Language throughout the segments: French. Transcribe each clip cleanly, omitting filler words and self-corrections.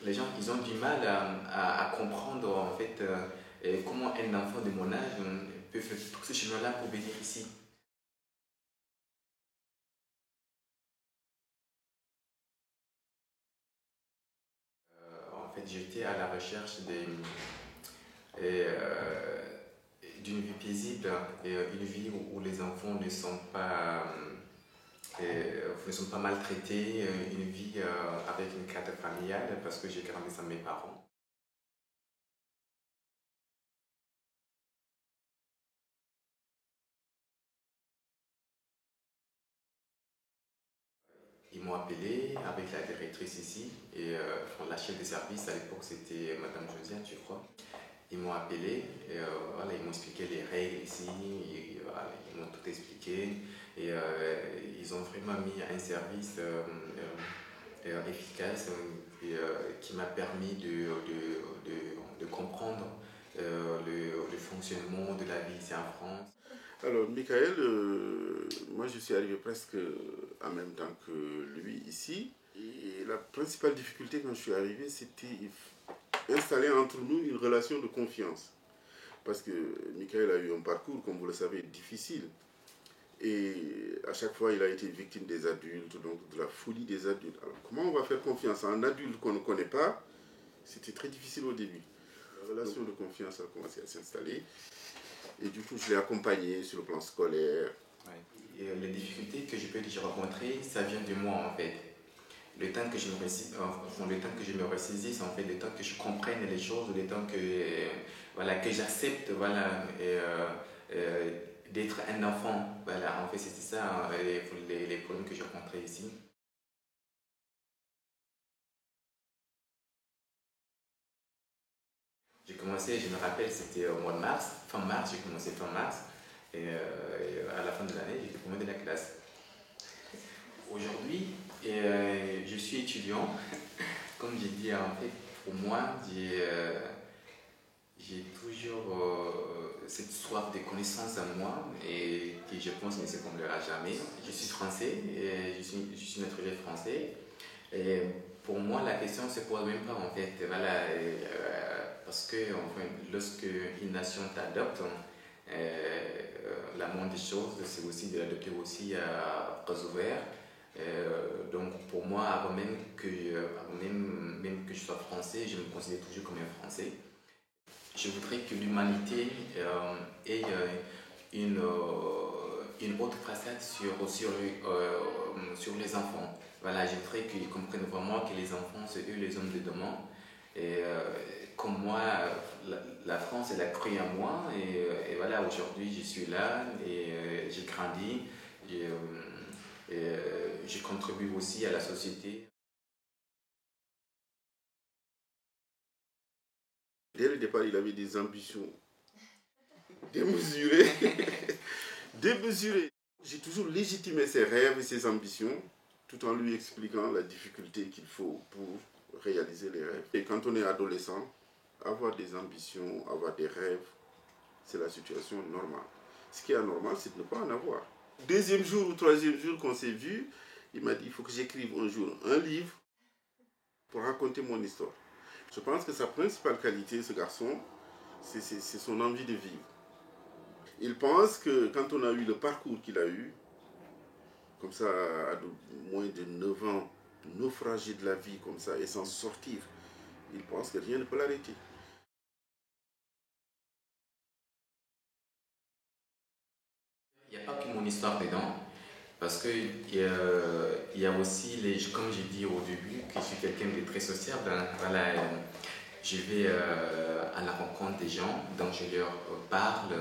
les gens, ils ont du mal à comprendre en fait comment un enfant de mon âge peut faire tout ce chemin-là pour venir ici. En fait, j'étais à la recherche d'une vie paisible et une vie où les enfants ne sont pas maltraités, une vie avec une cadre familiale parce que j'ai grandi sans mes parents. Ils m'ont appelé avec la directrice ici et la chef de service à l'époque c'était Madame Josiane, je crois. Ils m'ont appelé, et, voilà, ils m'ont expliqué les règles ici, et, voilà, ils m'ont tout expliqué et ils ont vraiment mis un service efficace et, qui m'a permis de comprendre le fonctionnement de la vie ici en France. Alors, Michael, moi je suis arrivé presque en même temps que lui ici. Et la principale difficulté quand je suis arrivé, c'était installer entre nous une relation de confiance. Parce que Michael a eu un parcours, comme vous le savez, difficile. Et à chaque fois, il a été victime des adultes, donc de la folie des adultes. Alors, comment on va faire confiance à un adulte qu'on ne connaît pas? C'était très difficile au début. La relation de confiance a commencé à s'installer. Et du coup, je l'ai accompagné sur le plan scolaire. Ouais. Et les difficultés que je peux déjà rencontrer, ça vient de moi en fait. Le temps que je me ressaisisse, en fait, le temps que je comprenne les choses, le temps que, voilà, que j'accepte voilà, d'être un enfant. Voilà, en fait, c'était ça les problèmes que j'ai rencontrés ici. J'ai commencé, je me rappelle, c'était au mois de mars, fin mars, j'ai commencé fin mars. Et à la fin de l'année, j'étais premier de la classe. Aujourd'hui, je suis étudiant. Comme j'ai dit, en fait, pour moi, j'ai toujours cette soif de connaissances en moi et que je pense ne se comblera jamais. Je suis français, et je suis naturel français. Et pour moi, la question ne se pose même pas, en fait. Voilà, parce que enfin, lorsque une nation t'adopte, la moindre des choses, c'est aussi de l'adopter aussi à bras ouverts. Donc pour moi, avant même que je sois français, je me considère toujours comme un français. Je voudrais que l'humanité ait une autre façade sur les enfants. Voilà, je voudrais qu'ils comprennent vraiment que les enfants, c'est eux les hommes de demain. Et comme moi, la France, elle a cru en moi. Et voilà, aujourd'hui, je suis là et j'ai grandi. Je contribue aussi à la société. Dès le départ, il avait des ambitions démesurées. Démesurées. J'ai toujours légitimé ses rêves et ses ambitions, tout en lui expliquant la difficulté qu'il faut pour réaliser les rêves. Et quand on est adolescent, avoir des ambitions, avoir des rêves, c'est la situation normale. Ce qui est anormal, c'est de ne pas en avoir. Deuxième jour ou troisième jour qu'on s'est vu, il m'a dit, il faut que j'écrive un jour un livre pour raconter mon histoire. Je pense que sa principale qualité, ce garçon, c'est son envie de vivre. Il pense que quand on a eu le parcours qu'il a eu, comme ça, à moins de 9 ans, naufrager de la vie comme ça et s'en sortir, il pense que rien ne peut l'arrêter. Il n'y a pas que mon histoire dedans, parce qu'il y a aussi, comme j'ai dit au début, que je suis quelqu'un de très sociable. Voilà, je vais à la rencontre des gens, donc je leur parle,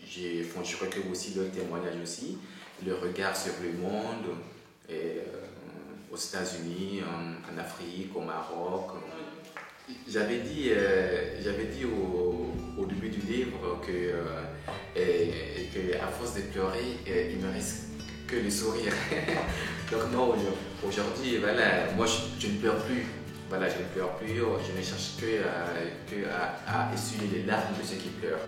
je recueille aussi leurs témoignages aussi, leur regard sur le monde, et, aux États-Unis, en Afrique, au Maroc. J'avais dit au début du livre que à force de pleurer, il me reste que le sourire. Donc non, aujourd'hui, voilà, moi je ne pleure plus. Voilà, je ne pleure plus, je ne cherche que à essuyer les larmes de ceux qui pleurent.